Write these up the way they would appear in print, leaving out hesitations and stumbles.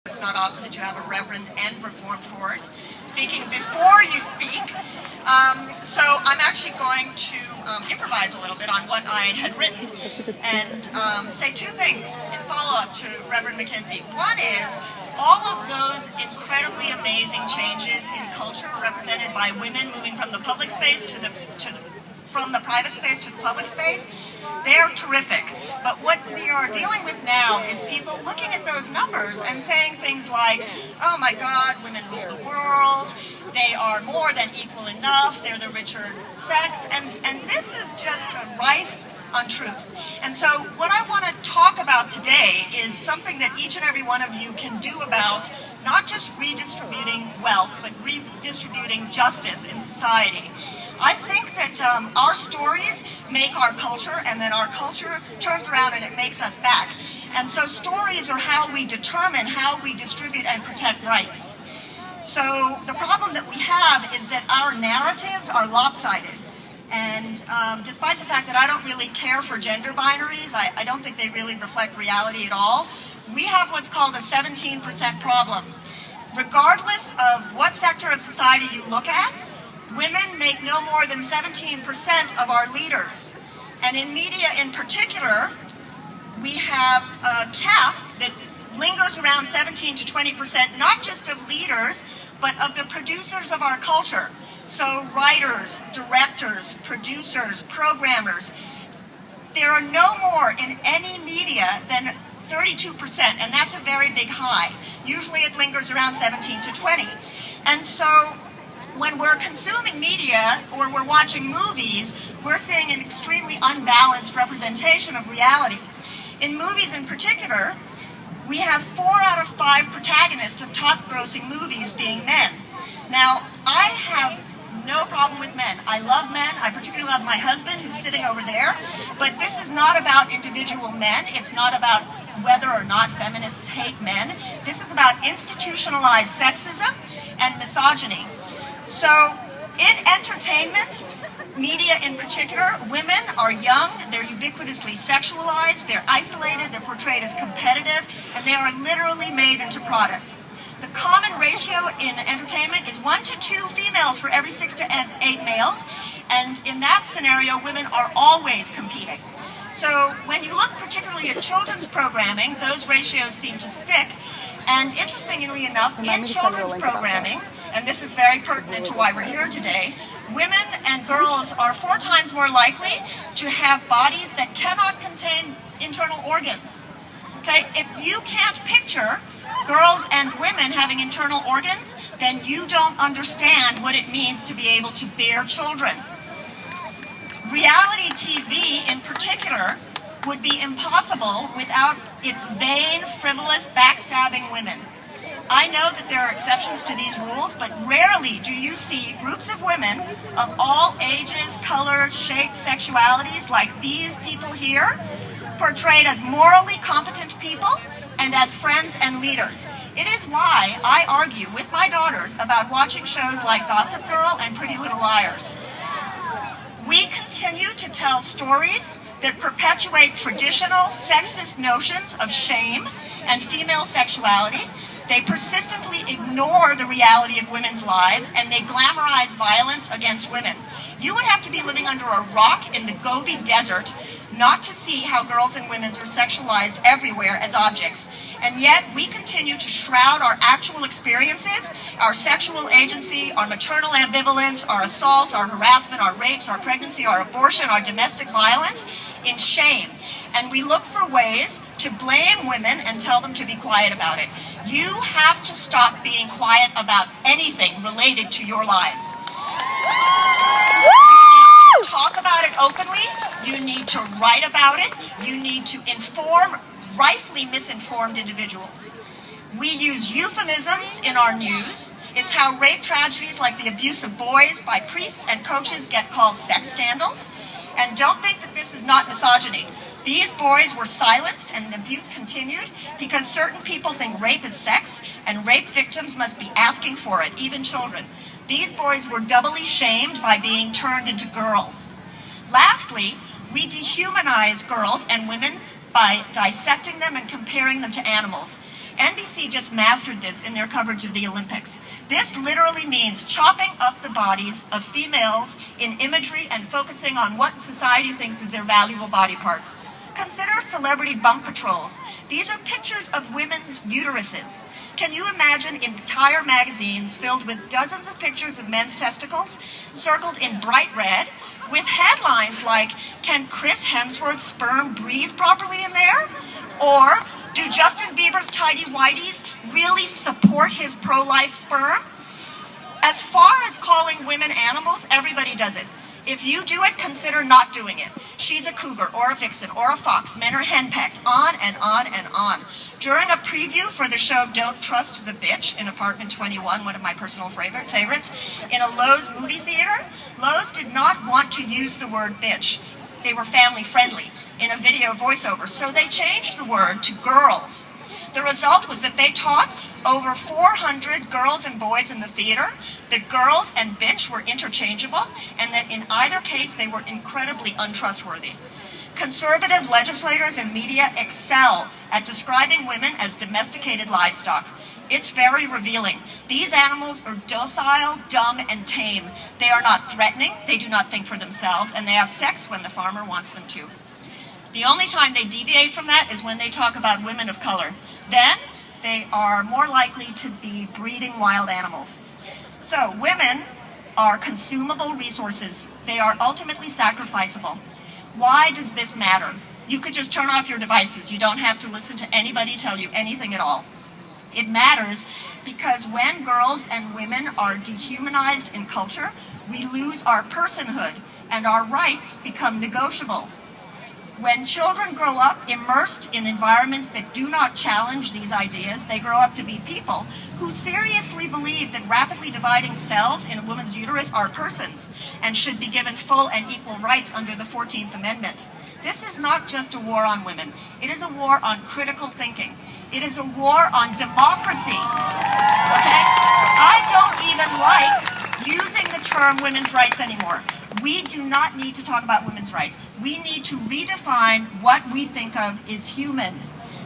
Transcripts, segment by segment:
It's not often that you have a reverend and reformed chorus speaking before you speak. So I'm actually going to improvise a little bit on what I had written and say two things in follow-up to Reverend McKenzie. One is all of those incredibly amazing changes in culture represented by women moving from the public space from the private space to the public space. They're terrific. But what we are dealing with now is people looking at those numbers and saying things like, oh my God, women rule the world, they are more than equal enough, they're the richer sex, and this is just a rife untruth. And so what I want to talk about today is something that each and every one of you can do about not just redistributing wealth, but redistributing justice in society. I think that our stories make our culture, and then our culture turns around and it makes us back. And so stories are how we determine how we distribute and protect rights. So the problem that we have is that our narratives are lopsided. And despite the fact that I don't really care for gender binaries, I don't think they really reflect reality at all, we have what's called a 17% problem. Regardless of what sector of society you look at, women make no more than 17% of our leaders. And in media in particular, we have a cap that lingers around 17 to 20%, not just of leaders, but of the producers of our culture. So writers, directors, producers, programmers. There are no more in any media than 32%, and that's a very big high. Usually it lingers around 17 to 20. And so when we're consuming media or we're watching movies, we're seeing an extremely unbalanced representation of reality. In movies in particular, we have 4 out of 5 protagonists of top-grossing movies being men. Now, I have no problem with men. I love men. I particularly love my husband, who's sitting over there. But this is not about individual men. It's not about whether or not feminists hate men. This is about institutionalized sexism and misogyny. So, in entertainment, media in particular, women are young, they're ubiquitously sexualized, they're isolated, they're portrayed as competitive, and they are literally made into products. The common ratio in entertainment is 1 to 2 females for every 6 to 8 males, and in that scenario, women are always competing. So, when you look particularly at children's programming, those ratios seem to stick, and interestingly enough, in children's programming, and this is very pertinent to why we're here today, women and girls are 4 times more likely to have bodies that cannot contain internal organs. Okay? If you can't picture girls and women having internal organs, then you don't understand what it means to be able to bear children. Reality TV in particular would be impossible without its vain, frivolous, backstabbing women. I know that there are exceptions to these rules, but rarely do you see groups of women of all ages, colors, shapes, sexualities, like these people here, portrayed as morally competent people and as friends and leaders. It is why I argue with my daughters about watching shows like Gossip Girl and Pretty Little Liars. We continue to tell stories that perpetuate traditional sexist notions of shame and female sexuality. They persistently ignore the reality of women's lives, and they glamorize violence against women. You would have to be living under a rock in the Gobi Desert not to see how girls and women are sexualized everywhere as objects. And yet, we continue to shroud our actual experiences, our sexual agency, our maternal ambivalence, our assaults, our harassment, our rapes, our pregnancy, our abortion, our domestic violence, in shame. And we look for ways to blame women and tell them to be quiet about it. You have to stop being quiet about anything related to your lives. You need to talk about it openly. You need to write about it. You need to inform rightfully misinformed individuals. We use euphemisms in our news. It's how rape tragedies like the abuse of boys by priests and coaches get called sex scandals. And don't think that this is not misogyny. These boys were silenced and the abuse continued because certain people think rape is sex and rape victims must be asking for it, even children. These boys were doubly shamed by being turned into girls. Lastly, we dehumanize girls and women by dissecting them and comparing them to animals. NBC just mastered this in their coverage of the Olympics. This literally means chopping up the bodies of females in imagery and focusing on what society thinks is their valuable body parts. Consider celebrity bump patrols. These are pictures of women's uteruses. Can you imagine entire magazines filled with dozens of pictures of men's testicles, circled in bright red, with headlines like, "Can Chris Hemsworth's sperm breathe properly in there?" Or, "Do Justin Bieber's tidy whities really support his pro-life sperm?" As far as calling women animals, everybody does it. If you do it, consider not doing it. She's a cougar, or a vixen, or a fox. Men are henpecked, on and on and on. During a preview for the show Don't Trust the Bitch in Apartment 21, one of my personal favorites, in a Lowe's movie theater, Lowe's did not want to use the word bitch. They were family friendly in a video voiceover, so they changed the word to girls. The result was that they taught over 400 girls and boys in the theater that girls and bitch were interchangeable, and that in either case they were incredibly untrustworthy. Conservative legislators and media excel at describing women as domesticated livestock. It's very revealing. These animals are docile, dumb, and tame. They are not threatening, they do not think for themselves, and they have sex when the farmer wants them to. The only time they deviate from that is when they talk about women of color. Then they are more likely to be breeding wild animals. So women are consumable resources. They are ultimately sacrificable. Why does this matter? You could just turn off your devices. You don't have to listen to anybody tell you anything at all. It matters because when girls and women are dehumanized in culture, we lose our personhood and our rights become negotiable. When children grow up immersed in environments that do not challenge these ideas, they grow up to be people who seriously believe that rapidly dividing cells in a woman's uterus are persons and should be given full and equal rights under the 14th Amendment. This is not just a war on women. It is a war on critical thinking. It is a war on democracy. Okay? I don't even like using the term women's rights anymore. We do not need to talk about women's rights. We need to redefine what we think of as human.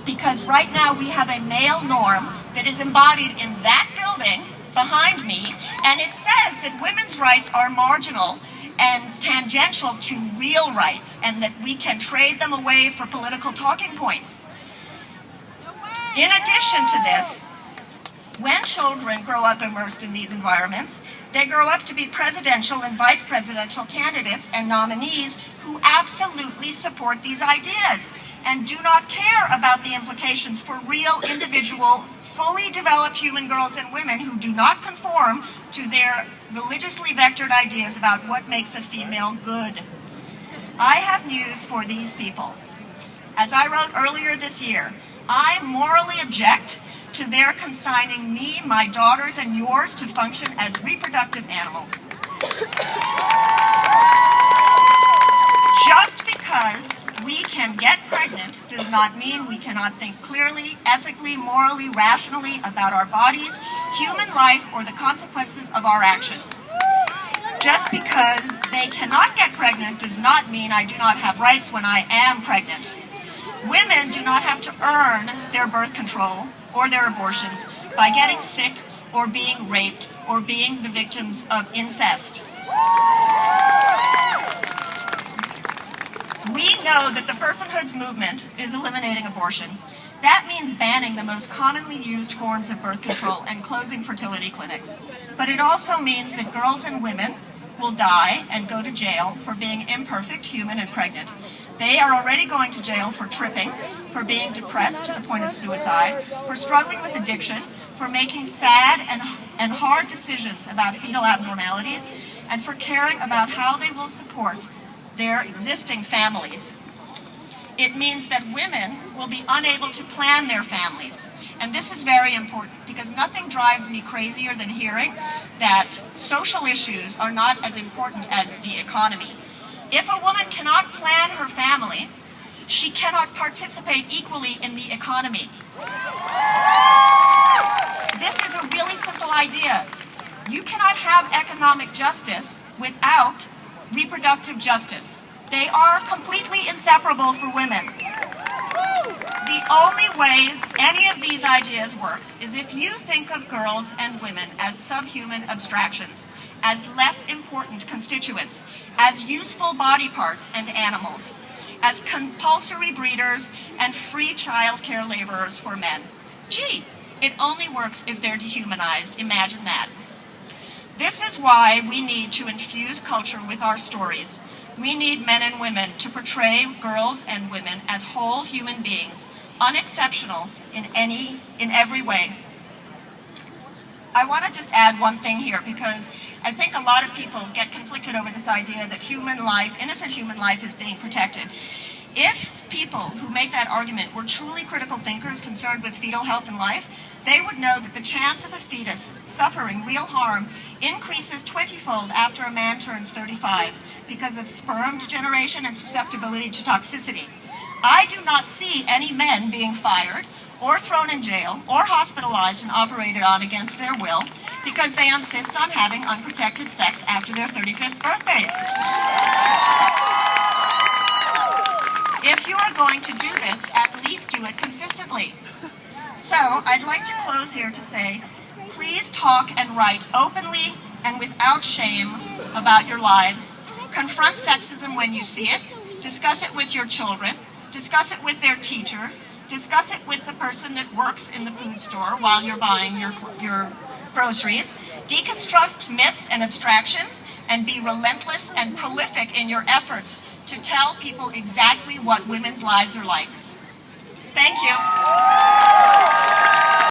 Because right now we have a male norm that is embodied in that building behind me, and it says that women's rights are marginal and tangential to real rights, and that we can trade them away for political talking points. In addition to this, when children grow up immersed in these environments, they grow up to be presidential and vice presidential candidates and nominees who absolutely support these ideas and do not care about the implications for real, individual, fully developed human girls and women who do not conform to their religiously vectored ideas about what makes a female good. I have news for these people. As I wrote earlier this year, I morally object to their consigning me, my daughters, and yours to function as reproductive animals. Just because we can get pregnant does not mean we cannot think clearly, ethically, morally, rationally about our bodies, human life, or the consequences of our actions. Just because they cannot get pregnant does not mean I do not have rights when I am pregnant. Women do not have to earn their birth control or their abortions by getting sick or being raped or being the victims of incest. We know that the personhoods movement is eliminating abortion. That means banning the most commonly used forms of birth control and closing fertility clinics. But it also means that girls and women will die and go to jail for being imperfect, human, and pregnant. They are already going to jail for tripping, for being depressed to the point of suicide, for struggling with addiction, for making sad and hard decisions about fetal abnormalities, and for caring about how they will support their existing families. It means that women will be unable to plan their families. And this is very important because nothing drives me crazier than hearing that social issues are not as important as the economy. If a woman cannot plan her family, she cannot participate equally in the economy. This is a really simple idea. You cannot have economic justice without reproductive justice. They are completely inseparable for women. The only way any of these ideas works is if you think of girls and women as subhuman abstractions, as less important constituents, as useful body parts and animals, as compulsory breeders and free child care laborers for men. Gee, it only works if they're dehumanized. Imagine that. This is why we need to infuse culture with our stories. We need men and women to portray girls and women as whole human beings, unexceptional in every way. I want to just add one thing here, because I think a lot of people get conflicted over this idea that human life, innocent human life, is being protected. If people who make that argument were truly critical thinkers concerned with fetal health and life, they would know that the chance of a fetus suffering real harm increases 20-fold after a man turns 35 because of sperm degeneration and susceptibility to toxicity. I do not see any men being fired or thrown in jail or hospitalized and operated on against their will because they insist on having unprotected sex after their 35th birthdays. If you are going to do this, at least do it consistently. So I'd like to close here to say, please talk and write openly and without shame about your lives. Confront sexism when you see it. Discuss it with your children. Discuss it with their teachers. Discuss it with the person that works in the food store while you're buying your groceries. Deconstruct myths and abstractions and be relentless and prolific in your efforts to tell people exactly what women's lives are like. Thank you.